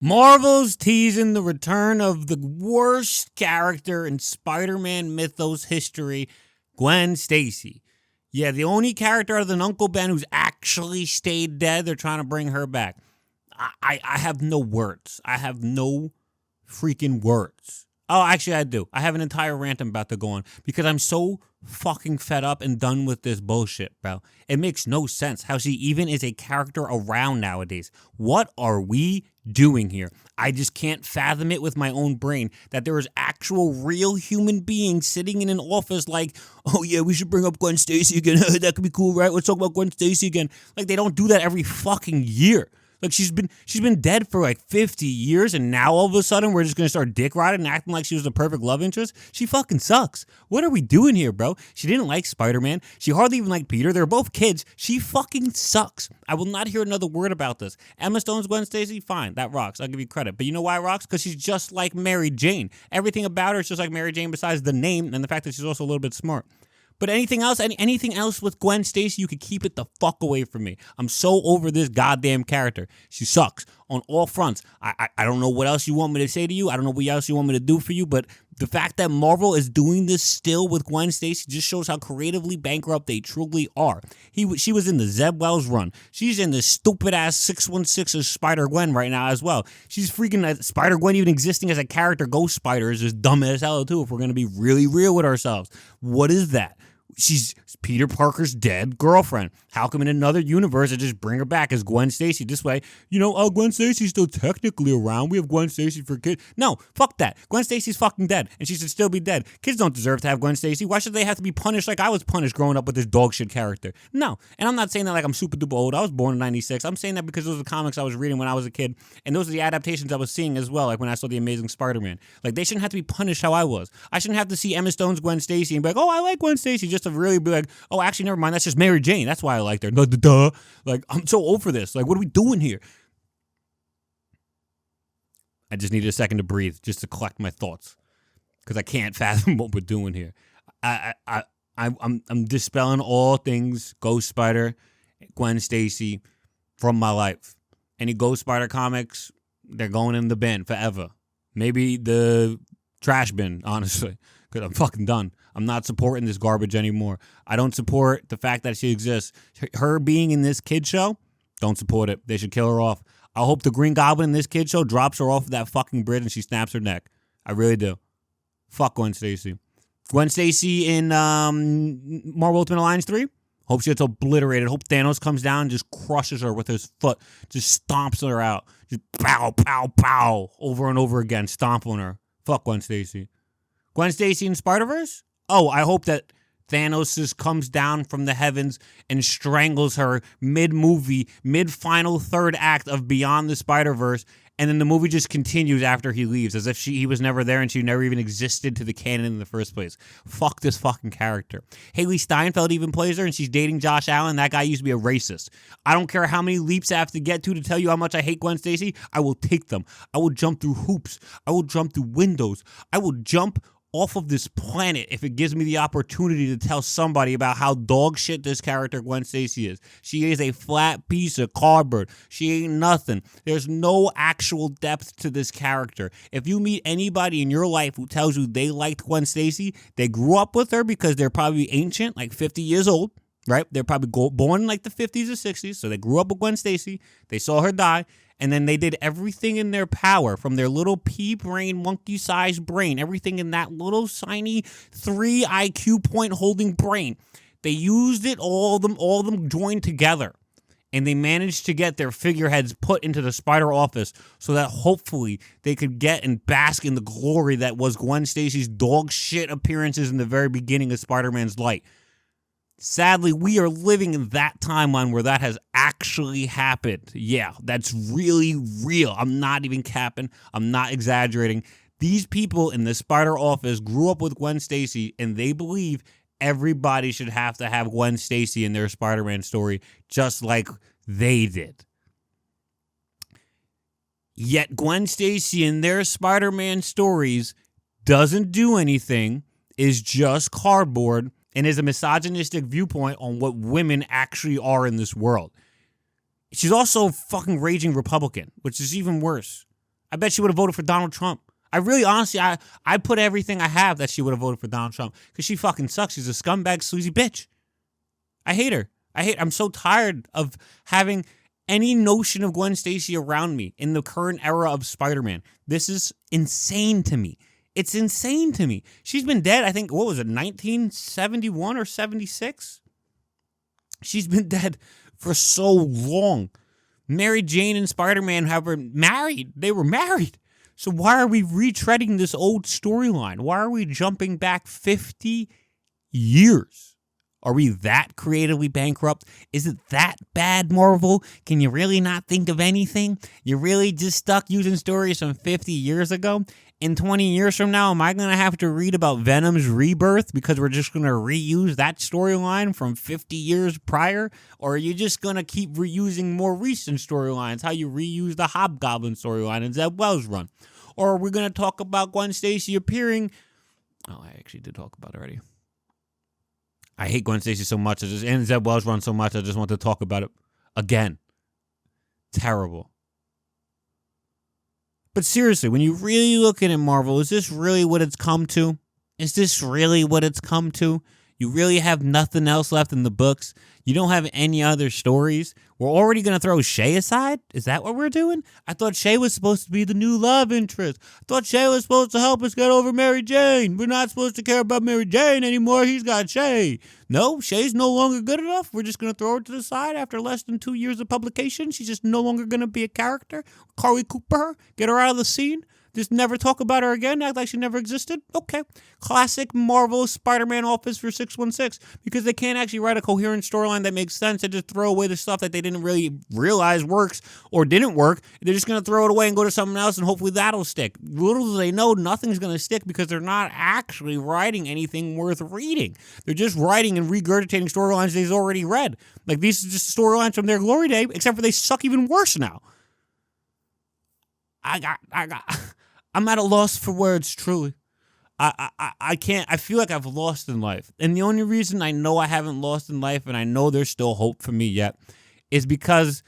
Marvel's teasing the return of the worst character in Spider-Man mythos history, Gwen Stacy. Yeah, the only character other than Uncle Ben who's actually stayed dead, they're trying to bring her back. I have no words. I have no freaking words. Oh, actually, I do. I have an entire rant I'm about to go on because I'm so fucking fed up and done with this bullshit, bro. It makes no sense how she even is a character around nowadays. What are we doing here? I just can't fathom it with my own brain that there is actual real human beings sitting in an office like, oh yeah, we should bring up Gwen Stacy again. That could be cool, right? Let's talk about Gwen Stacy again. Like they don't do that every fucking year. Like she's been dead for like 50 years, and now all of a sudden we're just gonna start dick riding and acting like she was the perfect love interest. She fucking sucks. What are we doing here, bro? She didn't like Spider-Man. She hardly even liked Peter. They're both kids. She fucking sucks. I will not hear another word about this. Emma Stone's Gwen Stacy, fine, that rocks. I'll give you credit. But you know why it rocks? Because she's just like Mary Jane. Everything about her is just like Mary Jane besides the name and the fact that she's also a little bit smart. But anything else with Gwen Stacy, you could keep it the fuck away from me. I'm so over this goddamn character. She sucks on all fronts. I don't know what else you want me to say to you. I don't know what else you want me to do for you. But the fact that Marvel is doing this still with Gwen Stacy just shows how creatively bankrupt they truly are. She was in the Zeb Wells run. She's in the stupid ass 616 Spider-Gwen right now as well. She's freaking Spider-Gwen even existing as a character. Ghost Spider is just dumb as hell too if we're going to be really real with ourselves. What is that? She's Peter Parker's dead girlfriend. How come in another universe they just bring her back as Gwen Stacy? This way, Gwen Stacy's still technically around. We have Gwen Stacy for kids. No, fuck that. Gwen Stacy's fucking dead, and she should still be dead. Kids don't deserve to have Gwen Stacy. Why should they have to be punished like I was punished growing up with this dog shit character? No, and I'm not saying that like I'm super duper old. I was born in '96. I'm saying that because those are the comics I was reading when I was a kid, and those are the adaptations I was seeing as well, like when I saw The Amazing Spider-Man. Like, they shouldn't have to be punished how I was. I shouldn't have to see Emma Stone's Gwen Stacy and be like, oh, I like Gwen Stacy, just to really be like, oh, actually, never mind. That's just Mary Jane. That's why I liked her. Duh. Like, I'm so over this. Like, what are we doing here? I just needed a second to breathe, just to collect my thoughts, because I can't fathom what we're doing here. I'm dispelling all things Ghost Spider, Gwen Stacy from my life. Any Ghost Spider comics, they're going in the bin forever. Maybe the trash bin, honestly, because I'm fucking done. I'm not supporting this garbage anymore. I don't support the fact that she exists. Her being in this kid show, don't support it. They should kill her off. I hope the Green Goblin in this kid show drops her off of that fucking bridge and she snaps her neck. I really do. Fuck Gwen Stacy. Gwen Stacy in Marvel Ultimate Alliance 3. Hope she gets obliterated. Hope Thanos comes down and just crushes her with his foot. Just stomps her out. Just pow, pow, pow. Over and over again. Stomp on her. Fuck Gwen Stacy. Gwen Stacy in Spider-Verse? Oh, I hope that Thanos just comes down from the heavens and strangles her mid-movie, mid-final third act of Beyond the Spider-Verse, and then the movie just continues after he leaves, as if he was never there and she never even existed to the canon in the first place. Fuck this fucking character. Haley Steinfeld even plays her, and she's dating Josh Allen. That guy used to be a racist. I don't care how many leaps I have to get to tell you how much I hate Gwen Stacy. I will take them. I will jump through hoops. I will jump through windows. I will jump off of this planet if it gives me the opportunity to tell somebody about how dog shit this character Gwen Stacy is. She is a flat piece of cardboard. She ain't nothing. There's no actual depth to this character. If you meet anybody in your life who tells you they liked Gwen Stacy, they grew up with her because they're probably ancient, like 50 years old, right? They're probably born in like the 50s or 60s, so they grew up with Gwen Stacy. They saw her die. And then they did everything in their power from their little pea brain, monkey-sized brain, everything in that little tiny 3 IQ point holding brain. They used it, all of them joined together. And they managed to get their figureheads put into the Spider office so that hopefully they could get and bask in the glory that was Gwen Stacy's dog shit appearances in the very beginning of Spider-Man's light. Sadly, we are living in that timeline where that has actually happened. Yeah, that's really real. I'm not even capping. I'm not exaggerating. These people in the Spider office grew up with Gwen Stacy, and they believe everybody should have to have Gwen Stacy in their Spider-Man story, just like they did. Yet Gwen Stacy in their Spider-Man stories doesn't do anything, is just cardboard, and is a misogynistic viewpoint on what women actually are in this world. She's also fucking raging Republican, which is even worse. I bet she would have voted for Donald Trump. I really, honestly, I put everything I have that she would have voted for Donald Trump because she fucking sucks. She's a scumbag, sleazy bitch. I hate her. I'm so tired of having any notion of Gwen Stacy around me in the current era of Spider-Man. This is insane to me. It's insane to me. She's been dead, I think, what was it, 1971 or 76? She's been dead for so long. Mary Jane and Spider-Man were married. They were married. So why are we retreading this old storyline? Why are we jumping back 50 years? Are we that creatively bankrupt? Is it that bad, Marvel? Can you really not think of anything? You're really just stuck using stories from 50 years ago? In 20 years from now, am I going to have to read about Venom's rebirth because we're just going to reuse that storyline from 50 years prior? Or are you just going to keep reusing more recent storylines, how you reuse the Hobgoblin storyline in Zeb Wells' run? Or are we going to talk about Gwen Stacy appearing? Oh, I actually did talk about it already. I hate Gwen Stacy so much, and Zeb Wells' run so much, I just want to talk about it again. Terrible. But seriously, when you really look at it, Marvel, is this really what it's come to? Is this really what it's come to? You really have nothing else left in the books? You don't have any other stories? We're already going to throw Shay aside? Is that what we're doing? I thought Shay was supposed to be the new love interest. I thought Shay was supposed to help us get over Mary Jane. We're not supposed to care about Mary Jane anymore. He's got Shay. No, Shay's no longer good enough. We're just going to throw her to the side after less than 2 years of publication. She's just no longer going to be a character. Carly Cooper her. Get her out of the scene. Just never talk about her again, act like she never existed? Okay. Classic Marvel Spider-Man office for 616, because they can't actually write a coherent storyline that makes sense. They just throw away the stuff that they didn't really realize works or didn't work. They're just going to throw it away and go to something else, and hopefully that'll stick. Little do they know, nothing's going to stick because they're not actually writing anything worth reading. They're just writing and regurgitating storylines they've already read. Like, these are just storylines from their glory day, except for they suck even worse now. I'm at a loss for words, truly. I can't, I feel like I've lost in life. And the only reason I know I haven't lost in life, and I know there's still hope for me yet, is because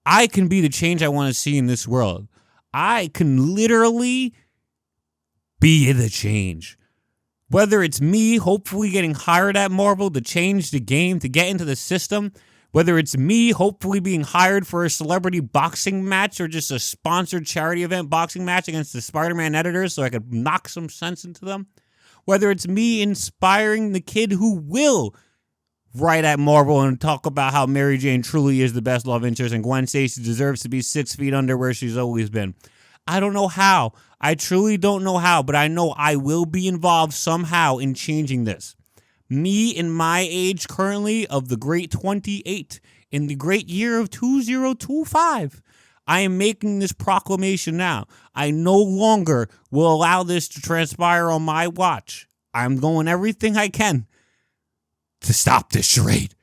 I can be the change I want to see in this world. I can literally be the change. Whether it's me hopefully getting hired at Marvel to change the game, to get into the system, whether it's me hopefully being hired for a celebrity boxing match or just a sponsored charity event boxing match against the Spider-Man editors so I could knock some sense into them. Whether it's me inspiring the kid who will write at Marvel and talk about how Mary Jane truly is the best love interest and Gwen Stacy deserves to be 6 feet under where she's always been. I don't know how. I truly don't know how, but I know I will be involved somehow in changing this. Me in my age currently of the great 28, in the great year of 2025, I am making this proclamation now. I no longer will allow this to transpire on my watch. I'm going everything I can to stop this charade.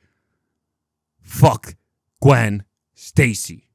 Fuck Gwen Stacy.